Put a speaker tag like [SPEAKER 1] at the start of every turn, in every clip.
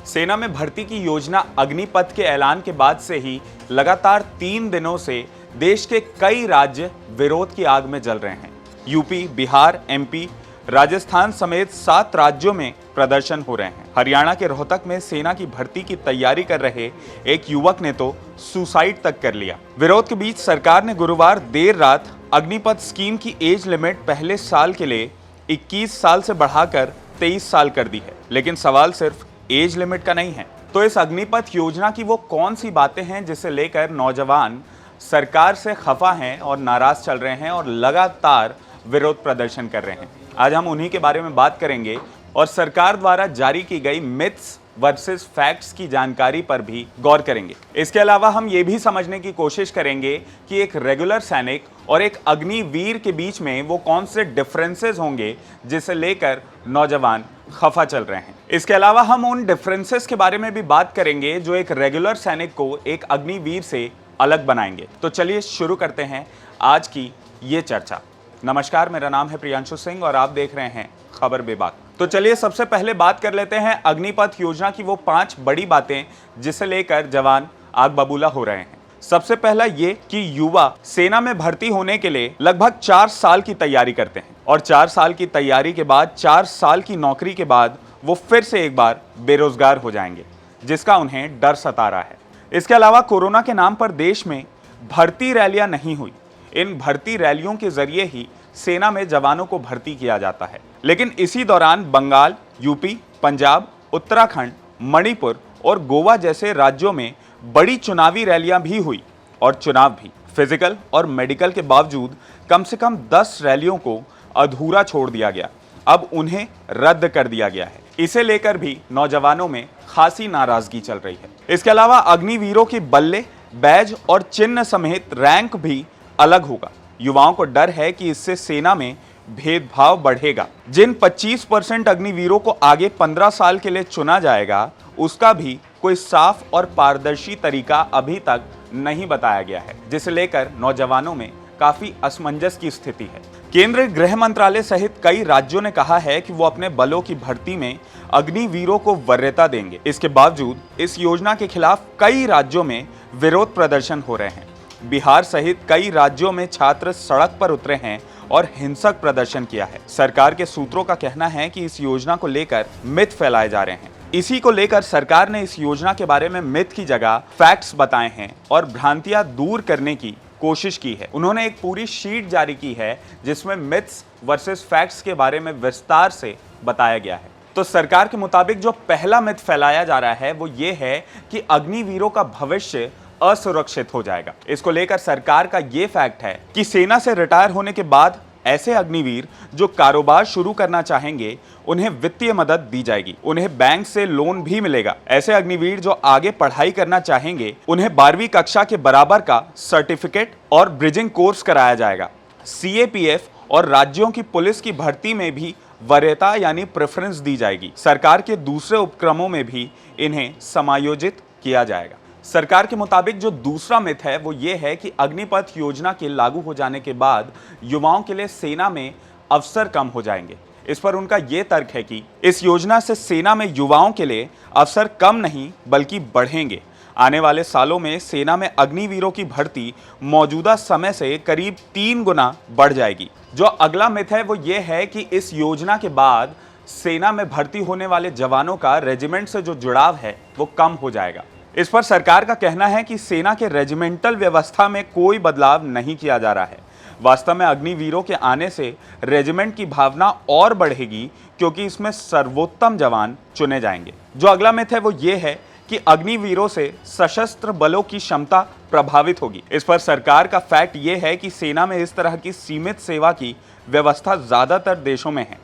[SPEAKER 1] सेना में भर्ती की योजना अग्निपथ के ऐलान के बाद से ही लगातार 3 दिनों से देश के कई राज्य विरोध की आग में जल रहे हैं। यूपी, बिहार, एमपी, राजस्थान समेत 7 राज्यों में प्रदर्शन हो रहे हैं। हरियाणा के रोहतक में सेना की भर्ती की तैयारी कर रहे एक युवक ने तो सुसाइड तक कर लिया। विरोध के बीच सरकार ने गुरुवार देर रात अग्निपथ स्कीम की एज लिमिट पहले साल के लिए 21 साल से बढ़ाकर 23 साल कर दी है। लेकिन सवाल सिर्फ एज लिमिट का नहीं है। तो इस अग्निपथ योजना की वो कौन सी बातें हैं जिसे लेकर नौजवान सरकार से खफा हैं और नाराज चल रहे हैं और लगातार विरोध प्रदर्शन कर रहे हैं। आज हम उन्हीं के बारे में बात करेंगे और सरकार द्वारा जारी की गई मिथ्स वर्सेस फैक्ट्स की जानकारी पर भी गौर करेंगे। इसके अलावा हम ये भी समझने की कोशिश करेंगे कि एक रेगुलर सैनिक और एक अग्निवीर के बीच में वो कौन से डिफरेंसेस होंगे जिसे लेकर नौजवान खफा चल रहे हैं। इसके अलावा हम उन डिफरेंसेस के बारे में भी बात करेंगे जो एक रेगुलर सैनिक को एक अग्निवीर से अलग बनाएंगे। तो चलिए शुरू करते हैं आज की ये चर्चा। नमस्कार, मेरा नाम है प्रियांशु सिंह और आप देख रहे हैं खबर बेबाक। तो चलिए सबसे पहले बात कर लेते हैं अग्निपथ योजना की वो 5 बड़ी बातें जिसे लेकर जवान आग बबूला हो रहे हैं। सबसे पहला ये कि युवा सेना में भर्ती होने के लिए लगभग 4 साल की तैयारी करते हैं और 4 साल की तैयारी के बाद 4 साल की नौकरी के बाद वो फिर से एक बार बेरोजगार हो जाएंगे, जिसका उन्हें डर सता रहा है। इसके अलावा कोरोना के नाम पर देश में भर्ती रैलियां नहीं हुई। इन भर्ती रैलियों के जरिए ही सेना में जवानों को भर्ती किया जाता है। लेकिन इसी दौरान बंगाल, यूपी, पंजाब, उत्तराखंड, मणिपुर और गोवा जैसे राज्यों में बड़ी चुनावी रैलियां भी हुई और चुनाव भी। फिजिकल और मेडिकल के बावजूद कम से कम 10 रैलियों को अधूरा छोड़ दिया गया। अब उन्हें रद्द कर दिया गया है। इसे लेकर भी नौजवानों में खासी नाराजगी चल रही है। इसके अलावा अग्निवीरों के बल्ले, बैज और चिन्ह समेत रैंक भी अलग होगा। युवाओं को डर है कि इससे सेना में भेदभाव बढ़ेगा। जिन 25% अग्निवीरों को आगे 15 साल के लिए चुना जाएगा, उसका भी कोई साफ और पारदर्शी तरीका अभी तक नहीं बताया गया है, जिसे लेकर नौजवानों में काफी असमंजस की स्थिति है। केंद्रीय गृह मंत्रालय सहित कई राज्यों ने कहा है कि वो अपने बलों की भर्ती में अग्निवीरों को वरीयता देंगे। इसके बावजूद इस योजना के खिलाफ कई राज्यों में विरोध प्रदर्शन हो रहे हैं। बिहार सहित कई राज्यों में छात्र सड़क पर उतरे हैं और हिंसक प्रदर्शन किया है। सरकार के सूत्रों का कहना है कि इस योजना को लेकर मिथ फैलाए जा रहे हैं। इसी को लेकर सरकार ने इस योजना के बारे में मिथ की जगह फैक्ट्स बताए हैं और भ्रांतियां दूर करने की कोशिश की है। उन्होंने एक पूरी शीट जारी की है जिसमें मिथ्स वर्सेस फैक्ट्स के बारे में विस्तार से बताया गया है। तो सरकार के मुताबिक जो पहला मिथ फैलाया जा रहा है वो ये है कि अग्निवीरों का भविष्य असुरक्षित हो जाएगा। इसको लेकर सरकार का ये फैक्ट है कि सेना से रिटायर होने के बाद ऐसे अग्निवीर जो कारोबार शुरू करना चाहेंगे, उन्हें वित्तीय मदद दी जाएगी। उन्हें बैंक से लोन भी मिलेगा। ऐसे अग्निवीर जो आगे पढ़ाई करना चाहेंगे, उन्हें 12वीं कक्षा के बराबर का सर्टिफिकेट और ब्रिजिंग कोर्स कराया जाएगा। सीएपीएफ और राज्यों की पुलिस की भर्ती में भी वरीयता यानी प्रेफरेंस दी जाएगी। सरकार के दूसरे उपक्रमों में भी इन्हें समायोजित किया जाएगा। सरकार के मुताबिक जो दूसरा मिथ है वो ये है कि अग्निपथ योजना के लागू हो जाने के बाद युवाओं के लिए सेना में अवसर कम हो जाएंगे। इस पर उनका ये तर्क है कि इस योजना से सेना में युवाओं के लिए अवसर कम नहीं बल्कि बढ़ेंगे। आने वाले सालों में सेना में अग्निवीरों की भर्ती मौजूदा समय से करीब 3 गुना बढ़ जाएगी। जो अगला मिथ है वो ये है कि इस योजना के बाद सेना में भर्ती होने वाले जवानों का रेजिमेंट से जो जुड़ाव है वो कम हो जाएगा। इस पर सरकार का कहना है कि सेना के रेजिमेंटल व्यवस्था में कोई बदलाव नहीं किया जा रहा है। वास्तव में अग्निवीरों के आने से रेजिमेंट की भावना और बढ़ेगी क्योंकि इसमें सर्वोत्तम जवान चुने जाएंगे। जो अगला मिथ है वो ये है कि अग्निवीरों से सशस्त्र बलों की क्षमता प्रभावित होगी। इस पर सरकार का फैक्ट ये है कि सेना में इस तरह की सीमित सेवा की व्यवस्था ज्यादातर देशों में है।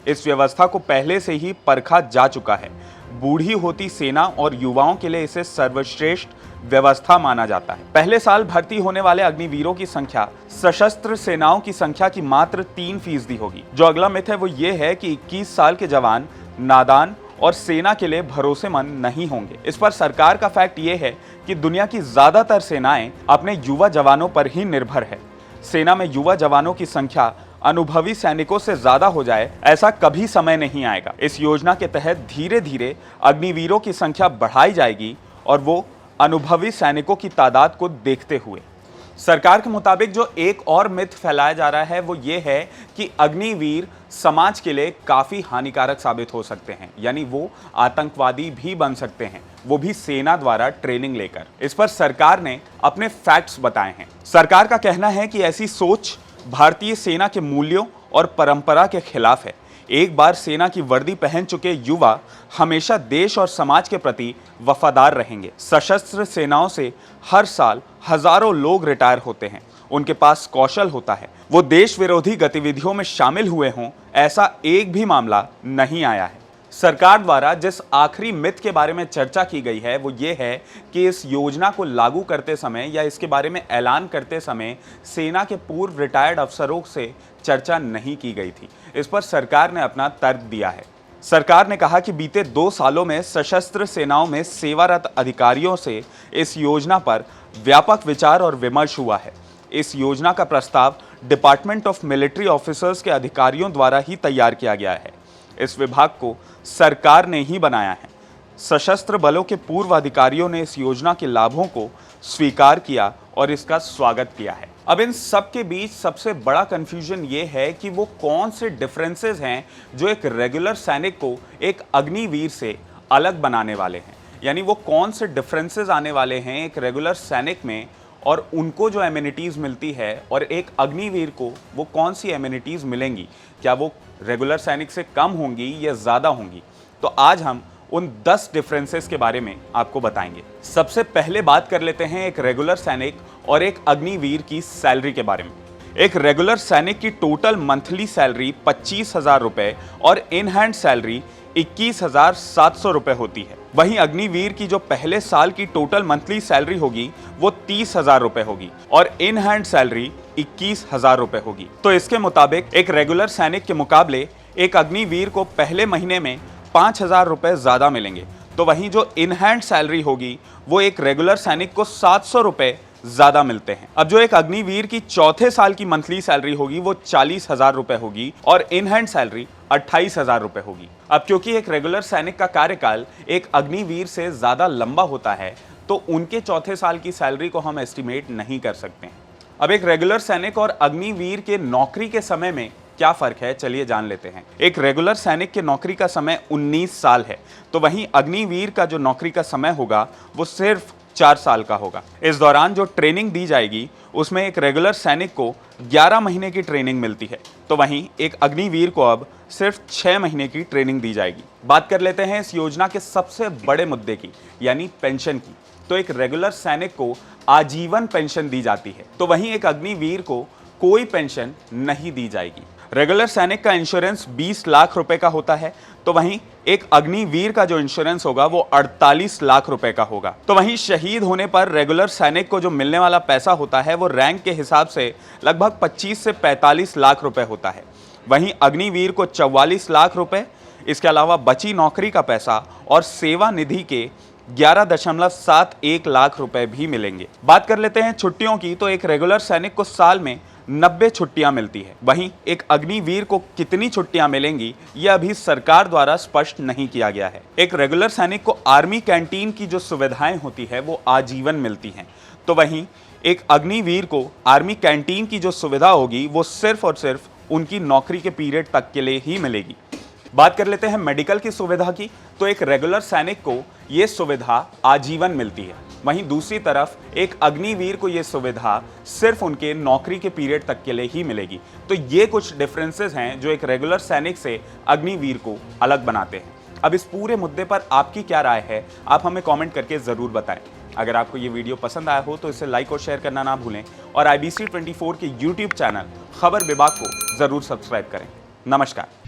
[SPEAKER 1] इस व्यवस्था को पहले से ही परखा जा चुका है। बूढ़ी होती सेना और युवाओं के लिए इसे सर्वश्रेष्ठ व्यवस्था माना जाता है। पहले साल भर्ती होने वाले अग्निवीरों की संख्या सशस्त्र सेनाओं की संख्या की मात्र 3% होगी। जो अगला मिथ है वो ये है कि 21 साल के जवान नादान और सेना के लिए भरोसेमंद नहीं होंगे। इस पर सरकार का फैक्ट ये है कि दुनिया की ज्यादातर सेनाएं अपने युवा जवानों पर ही निर्भर है। सेना में युवा जवानों की संख्या अनुभवी सैनिकों से ज्यादा हो जाए, ऐसा कभी समय नहीं आएगा। इस योजना के तहत धीरे धीरे अग्निवीरों की संख्या बढ़ाई जाएगी और वो अनुभवी सैनिकों की तादाद को देखते हुए। सरकार के मुताबिक जो एक और मिथ फैलाया जा रहा है वो ये है कि अग्निवीर समाज के लिए काफी हानिकारक साबित हो सकते हैं, यानी वो आतंकवादी भी बन सकते हैं, वो भी सेना द्वारा ट्रेनिंग लेकर। इस पर सरकार ने अपने फैक्ट्स बताए हैं। सरकार का कहना है कि ऐसी सोच भारतीय सेना के मूल्यों और परंपरा के खिलाफ है। एक बार सेना की वर्दी पहन चुके युवा हमेशा देश और समाज के प्रति वफादार रहेंगे। सशस्त्र सेनाओं से हर साल हजारों लोग रिटायर होते हैं। उनके पास कौशल होता है, वो देश विरोधी गतिविधियों में शामिल हुए हों, ऐसा एक भी मामला नहीं आया है। सरकार द्वारा जिस आखिरी मिथ के बारे में चर्चा की गई है वो ये है कि इस योजना को लागू करते समय या इसके बारे में ऐलान करते समय सेना के पूर्व रिटायर्ड अफसरों से चर्चा नहीं की गई थी। इस पर सरकार ने अपना तर्क दिया है। सरकार ने कहा कि बीते 2 सालों में सशस्त्र सेनाओं में सेवारत अधिकारियों से इस योजना पर व्यापक विचार और विमर्श हुआ है। इस योजना का प्रस्ताव डिपार्टमेंट ऑफ मिलिट्री ऑफिसर्स के अधिकारियों द्वारा ही तैयार किया गया है। इस विभाग को सरकार ने ही बनाया है। सशस्त्र बलों के पूर्व अधिकारियों ने इस योजना के लाभों को स्वीकार किया और इसका स्वागत किया है। अब इन सब के बीच सबसे बड़ा कंफ्यूजन ये है कि वो कौन से डिफरेंसेस हैं जो एक रेगुलर सैनिक को एक अग्निवीर से अलग बनाने वाले हैं। यानी वो कौन से डिफरेंसेस आने वाले हैं एक रेगुलर सैनिक में और उनको जो एमिनिटीज़ मिलती है और एक अग्निवीर को वो कौन सी एमिनिटीज़ मिलेंगी। क्या वो रेगुलर सैनिक से कम होंगी या ज़्यादा होंगी? तो आज हम उन 10 डिफरेंसेस के बारे में आपको बताएंगे। सबसे पहले बात कर लेते हैं एक रेगुलर सैनिक और एक अग्निवीर की सैलरी के बारे में। एक रेगुलर सैनिक की टोटल मंथली सैलरी 25,000 रुपए और इन हैंड सैलरी 21,700 रुपए होती है। वहीं अग्निवीर की जो पहले साल की टोटल मंथली सैलरी होगी वो 30,000 रुपए होगी और इन हैंड सैलरी 21,000 रुपए होगी। तो इसके मुताबिक एक रेगुलर सैनिक के मुकाबले एक अग्निवीर को पहले महीने में 5,000 रुपए ज्यादा मिलेंगे। तो वहीं जो इन हैंड सैलरी होगी वो एक रेगुलर सैनिक को 700 रुपए ज्यादा मिलते हैं। अब जो एक अग्निवीर की चौथे साल की मंथली सैलरी होगी वो 40,000 रुपए होगी और इन हैंड सैलरी 28,000 रुपए होगी। अब क्योंकि एक रेगुलर सैनिक का कार्यकाल एक अग्निवीर से ज्यादा लंबा होता है तो उनके चौथे साल की सैलरी को हम एस्टिमेट नहीं कर सकते। अब एक रेगुलर सैनिक और अग्निवीर के नौकरी के समय में क्या फर्क है, चलिए जान लेते हैं। एक रेगुलर सैनिक के नौकरी का समय 19 साल है, तो वहीं अग्निवीर का जो नौकरी का समय होगा वो सिर्फ 4 साल का होगा। इस दौरान जो ट्रेनिंग दी जाएगी उसमें एक रेगुलर सैनिक को 11 महीने की ट्रेनिंग मिलती है, तो वहीं एक अग्निवीर को अब सिर्फ 6 महीने की ट्रेनिंग दी जाएगी। बात कर लेते हैं इस योजना के सबसे बड़े मुद्दे की, यानी पेंशन की। तो एक रेगुलर सैनिक को आजीवन पेंशन दी जाती है, तो वहीं एक अग्निवीर को कोई पेंशन नहीं दी जाएगी। रेगुलर सैनिक का इंश्योरेंस 20 लाख रुपए का होता है, तो वहीं एक अग्निवीर का जो इंश्योरेंस होगा वो 48 लाख रुपए का होगा। तो वहीं शहीद होने पर रेगुलर सैनिक को जो मिलने वाला पैसा होता है वो रैंक के हिसाब से लगभग 25 से 45 लाख रुपए होता है। वहीं अग्निवीर को 44 लाख रुपए, इसके अलावा बची नौकरी का पैसा और सेवा निधि के 11.71 लाख रुपए भी मिलेंगे। बात कर लेते हैं छुट्टियों की, तो एक रेगुलर सैनिक को साल में 90 छुट्टियां मिलती है। वहीं एक अग्निवीर को कितनी छुट्टियां मिलेंगी यह अभी सरकार द्वारा स्पष्ट नहीं किया गया है। एक रेगुलर सैनिक को आर्मी कैंटीन की जो सुविधाएं होती है वो आजीवन मिलती हैं, तो वहीं एक अग्निवीर को आर्मी कैंटीन की जो सुविधा होगी वो सिर्फ और सिर्फ उनकी नौकरी के पीरियड तक के लिए ही मिलेगी। बात कर लेते हैं मेडिकल की सुविधा की, तो एक रेगुलर सैनिक को ये सुविधा आजीवन मिलती है, वहीं दूसरी तरफ एक अग्निवीर को ये सुविधा सिर्फ उनके नौकरी के पीरियड तक के लिए ही मिलेगी। तो ये कुछ डिफरेंसेस हैं जो एक रेगुलर सैनिक से अग्निवीर को अलग बनाते हैं। अब इस पूरे मुद्दे पर आपकी क्या राय है, आप हमें कमेंट करके ज़रूर बताएं। अगर आपको ये वीडियो पसंद आया हो तो इसे लाइक और शेयर करना ना भूलें और IBC 24 के YouTube चैनल खबर विभाग को ज़रूर सब्सक्राइब करें। नमस्कार।